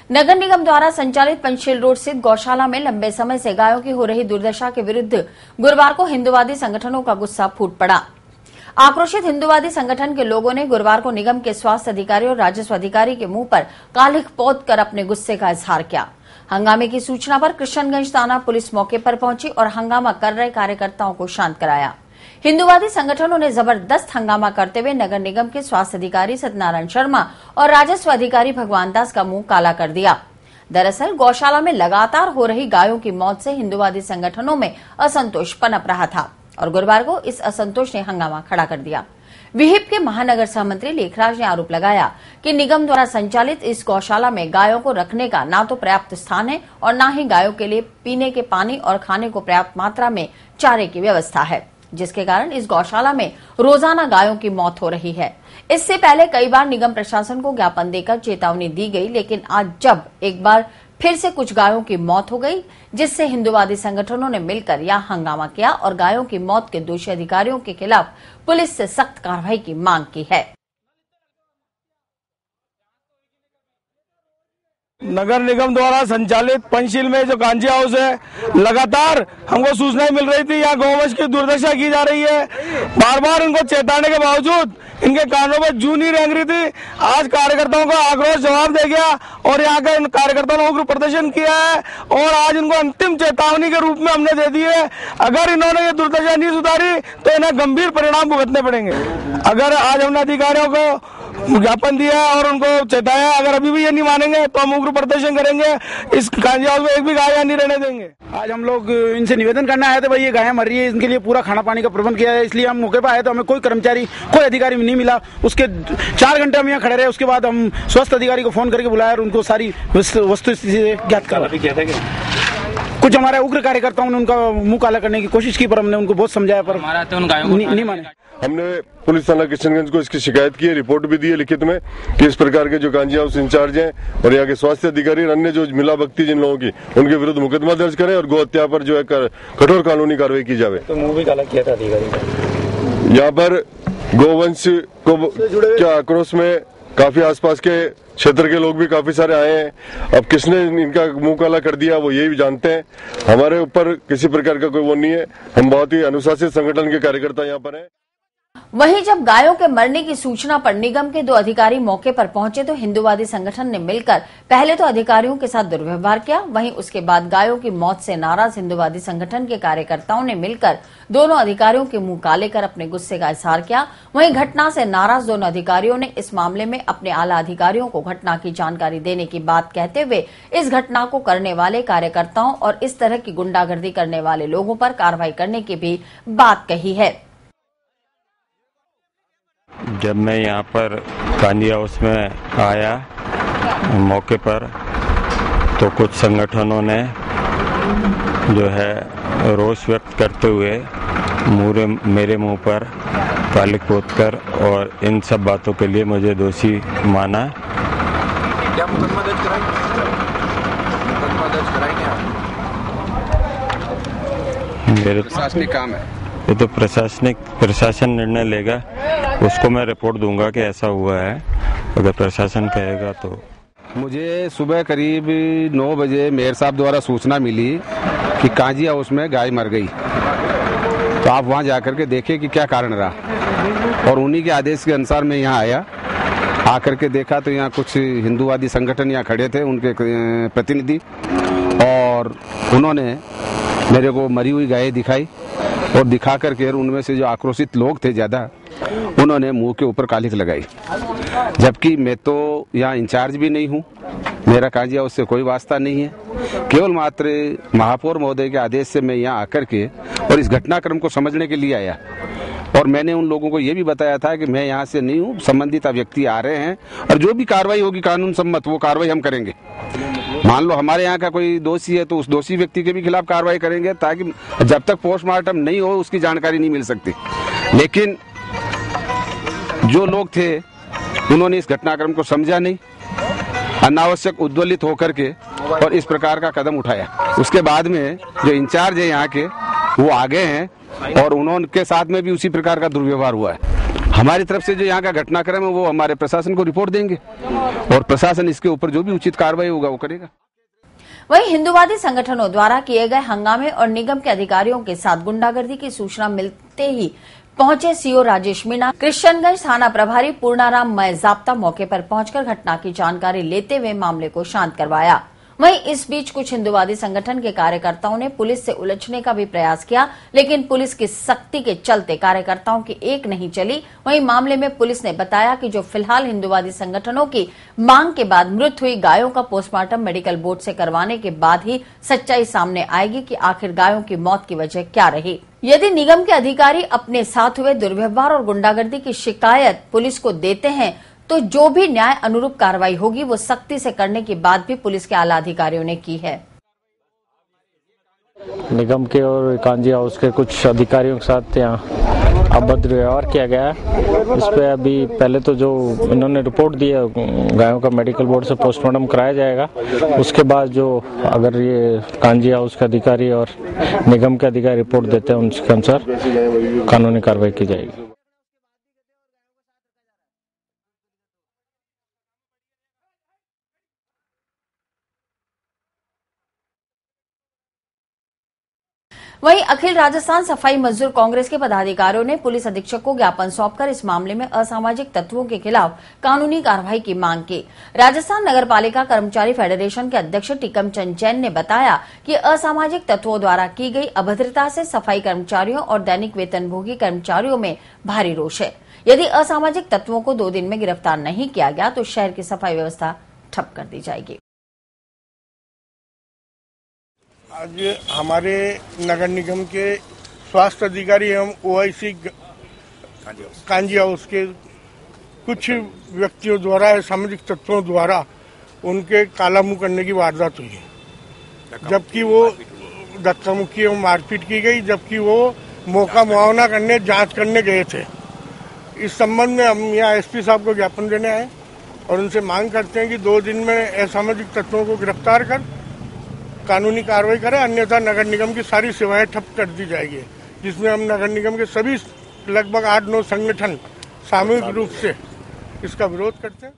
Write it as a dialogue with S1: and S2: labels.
S1: नगर निगम द्वारा संचालित पंचशील रोड स्थित गौशाला में लंबे समय से गायों की हो रही दुर्दशा के विरुद्ध गुरुवार को हिंदुवादी संगठनों का गुस्सा फूट पड़ा। आक्रोशित हिंदुवादी संगठन के लोगों ने गुरुवार को निगम के स्वास्थ्य अधिकारी और राजस्व अधिकारी के मुंह पर कालिख पोत कर अपने गुस्से का इजहार किया। हंगामे की सूचना पर कृष्णगंज थाना पुलिस मौके पर पहुंची और हंगामा कर रहे कार्यकर्ताओं को शांत कराया। हिंदुवादी संगठनों ने जबरदस्त हंगामा करते हुए नगर निगम के स्वास्थ्य अधिकारी सत्यनारायण शर्मा और राजस्व अधिकारी भगवान दास का मुंह काला कर दिया। दरअसल गौशाला में लगातार हो रही गायों की मौत से हिंदुवादी संगठनों में असंतोष पनप रहा था और गुरुवार को इस असंतोष ने हंगामा खड़ा कर दिया। विहिप के महानगर सहमंत्री लेखराज ने आरोप लगाया कि निगम द्वारा संचालित इस गौशाला में गायों को रखने का ना तो पर्याप्त स्थान है और न ही गायों के लिए पीने के पानी और खाने को पर्याप्त मात्रा में चारे की व्यवस्था है, जिसके कारण इस गौशाला में रोजाना गायों की मौत हो रही है। इससे पहले कई बार निगम प्रशासन को ज्ञापन देकर चेतावनी दी गई, लेकिन आज जब एक बार फिर से कुछ गायों की मौत हो गई, जिससे हिंदुवादी संगठनों ने मिलकर यह हंगामा किया और गायों की मौत के दोषी अधिकारियों के खिलाफ पुलिस से सख्त कार्रवाई की मांग की है।
S2: नगर निगम द्वारा संचालित पंचशील में जो गांजी हाउस है, लगातार हमको सूचनाएं मिल रही थी यहाँ गौवंश की दुर्दशा की जा रही है। बार बार इनको चेताने के बावजूद इनके कानों में जू नहीं रेंग रही थी। आज कार्यकर्ताओं को आक्रोश जवाब दे गया और यहाँ के कार्यकर्ताओं ने उग्र प्रदर्शन किया है और आज इनको अंतिम चेतावनी के रूप में हमने दे दी है। अगर इन्होंने ये दुर्दशा नहीं सुधारी तो इन्हें गंभीर परिणाम भुगतने पड़ेंगे। अगर आज हमने अधिकारियों को ज्ञापन दिया और उनको चेताया, अगर अभी भी ये नहीं मानेंगे तो हम उग्र प्रदर्शन करेंगे। इस गांजी हाउस में एक भी गाय नहीं रहने देंगे।
S3: आज हम लोग इनसे निवेदन करने आए थे, भाई ये गायें मर रही है, इनके लिए पूरा खाना पानी का प्रबंध किया है। इसलिए हम मौके पर आए तो हमें कोई कर्मचारी कोई अधिकारी नहीं मिला। उसके 4 घंटे हम यहाँ खड़े रहे। उसके बाद हम स्वास्थ्य अधिकारी को फोन करके बुलाया और उनको सारी वस्तु स्थिति ज्ञात करा। कुछ हमारे उग्र कार्यकर्ताओं ने उनका मुंह काला करने की कोशिश की, पर हमने उनको बहुत समझाया, पर नहीं माने।
S4: हमने पुलिस थाना कृष्णगंज को इसकी शिकायत की है, रिपोर्ट भी दी है लिखित में कि इस प्रकार के जो गांजी हाउस इंचार्ज हैं और यहाँ के स्वास्थ्य अधिकारी और अन्य जो मिलावक्ती जिन लोगों की, उनके विरुद्ध मुकदमा दर्ज करें और गौ हत्या पर जो है कठोर कानूनी कार्रवाई की जाए।
S3: तो मुंह भी काला किया था अधिकारी।
S4: यहाँ पर गोवंश को क्या आक्रोश में काफी आसपास के क्षेत्र के लोग भी काफी सारे आए हैं। अब किसने इनका मुंह काला कर दिया वो यही जानते हैं। हमारे ऊपर किसी प्रकार का कोई वो नहीं है। हम बहुत ही अनुशासित संगठन के कार्यकर्ता यहाँ पर हैं।
S1: वहीं जब गायों के मरने की सूचना पर निगम के 2 अधिकारी मौके पर पहुंचे तो हिंदुवादी संगठन ने मिलकर पहले तो अधिकारियों के साथ दुर्व्यवहार किया। वहीं उसके बाद गायों की मौत से नाराज हिंदुवादी संगठन के कार्यकर्ताओं ने मिलकर दोनों अधिकारियों के मुंह काले कर अपने गुस्से का इजहार किया। वहीं घटना से नाराज दोनों अधिकारियों ने इस मामले में अपने आला अधिकारियों को घटना की जानकारी देने की बात कहते हुए इस घटना को करने वाले कार्यकर्ताओं और इस तरह की गुंडागर्दी करने वाले लोगों पर कार्रवाई करने की भी बात कही है।
S5: जब मैं यहाँ पर गांजी हाउस में आया मौके पर तो कुछ संगठनों ने जो है रोष व्यक्त करते हुए मेरे मुंह पर कालिख पोत कर और इन सब बातों के लिए मुझे दोषी माना।
S6: क्या मुकदमा दर्ज कराएंगे?
S5: मेरे
S6: प्रशासनिक काम है,
S5: ये तो प्रशासन निर्णय लेगा। उसको मैं रिपोर्ट दूंगा कि ऐसा हुआ है, अगर प्रशासन कहेगा तो।
S7: मुझे सुबह करीब 9 बजे मेयर साहब द्वारा सूचना मिली कि गांजी हाउस में गाय मर गई, तो आप वहां जाकर के देखें कि क्या कारण रहा। और उन्हीं के आदेश के अनुसार मैं यहाँ आया। आकर के देखा तो यहाँ कुछ हिंदुवादी संगठन यहाँ खड़े थे, उनके प्रतिनिधि, और उन्होंने मेरे को मरी हुई गायें दिखाई और दिखा करके उनमें से जो आक्रोशित लोग थे ज्यादा, उन्होंने मुंह के ऊपर कालिख लगाई। जबकि मैं तो यहाँ इंचार्ज भी नहीं हूँ, मेरा गांजी हाउस से कोई वास्ता नहीं है। केवल मात्र महापौर महोदय के आदेश से मैं यहाँ आकर के और इस घटनाक्रम को समझने के लिए आया। और मैंने उन लोगों को ये भी बताया था कि मैं यहाँ से नहीं हूँ, संबंधित व्यक्ति आ रहे हैं और जो भी कार्रवाई होगी कानून सम्मत वो कार्रवाई हम करेंगे। मान लो हमारे यहाँ का कोई दोषी है तो उस दोषी व्यक्ति के भी खिलाफ कार्रवाई करेंगे, ताकि जब तक पोस्टमार्टम नहीं हो उसकी जानकारी नहीं मिल सकती। लेकिन जो लोग थे उन्होंने इस घटनाक्रम को समझा नहीं, अनावश्यक उद्वेलित होकर के और इस प्रकार का कदम उठाया। उसके बाद में जो इंचार्ज है यहाँ के वो आ गए हैं और उन्होंने साथ में भी उसी प्रकार का दुर्व्यवहार हुआ है। हमारी तरफ से जो यहाँ का घटनाक्रम है वो हमारे प्रशासन को रिपोर्ट देंगे और प्रशासन इसके ऊपर जो भी उचित कार्रवाई होगा वो करेगा।
S1: वहीं हिंदुवादी संगठनों द्वारा किए गए हंगामे और निगम के अधिकारियों के साथ गुंडागर्दी की सूचना मिलते ही पहुंचे सीओ राजेश मीणा, कृष्णगंज थाना प्रभारी पूर्णाराम मय जाप्ता मौके पर पहुंचकर घटना की जानकारी लेते हुए मामले को शांत करवाया। वहीं इस बीच कुछ हिंदुवादी संगठन के कार्यकर्ताओं ने पुलिस से उलझने का भी प्रयास किया, लेकिन पुलिस की सख्ती के चलते कार्यकर्ताओं की एक नहीं चली। वहीं मामले में पुलिस ने बताया कि जो फिलहाल हिंदुवादी संगठनों की मांग के बाद मृत हुई गायों का पोस्टमार्टम मेडिकल बोर्ड से करवाने के बाद ही सच्चाई सामने आएगी कि आखिर गायों की मौत की वजह क्या रही। यदि निगम के अधिकारी अपने साथ हुए दुर्व्यवहार और गुंडागर्दी की शिकायत पुलिस को देते हैं तो जो भी न्याय अनुरूप कार्रवाई होगी वो सख्ती से करने की बात भी पुलिस के आला अधिकारियों ने की है।
S8: निगम के और कांजी हाउस के कुछ अधिकारियों के साथ यहाँ अभद्र व्यवहार किया गया है। इस पे अभी पहले तो जो इन्होंने रिपोर्ट दी है गायों का मेडिकल बोर्ड से पोस्टमार्टम कराया जाएगा। उसके बाद जो अगर ये कांजी हाउस के अधिकारी और निगम के अधिकारी रिपोर्ट देते हैं उसके अनुसार कानूनी कार्रवाई की जाएगी।
S1: वहीं अखिल राजस्थान सफाई मजदूर कांग्रेस के पदाधिकारियों ने पुलिस अधीक्षक को ज्ञापन सौंपकर इस मामले में असामाजिक तत्वों के खिलाफ कानूनी कार्रवाई की मांग की। राजस्थान नगरपालिका कर्मचारी फेडरेशन के अध्यक्ष टीकम चंद जैन ने बताया कि असामाजिक तत्वों द्वारा की गई अभद्रता से सफाई कर्मचारियों और दैनिक वेतनभोगी कर्मचारियों में भारी रोष है। यदि असामाजिक तत्वों को 2 दिन में गिरफ्तार नहीं किया गया तो शहर की सफाई व्यवस्था ठप कर दी जाएगी।
S9: आज हमारे नगर निगम के स्वास्थ्य अधिकारी एवं ओआईसी कांजी हाउस के कुछ व्यक्तियों द्वारा सामाजिक तत्वों द्वारा उनके काला मुंह करने की वारदात हुई है, जबकि वो धक्का मुक्की एवं मारपीट की गई, जबकि वो मौका मुआवना करने जांच करने गए थे। इस संबंध में हम यहाँ एसपी साहब को ज्ञापन देने आए और उनसे मांग करते हैं कि 2 दिन में असामाजिक तत्वों को गिरफ्तार कर कानूनी कार्रवाई करें, अन्यथा नगर निगम की सारी सेवाएं ठप कर दी जाएगी, जिसमें हम नगर निगम के सभी लगभग 8-9 संगठन सामूहिक रूप से इसका विरोध करते हैं।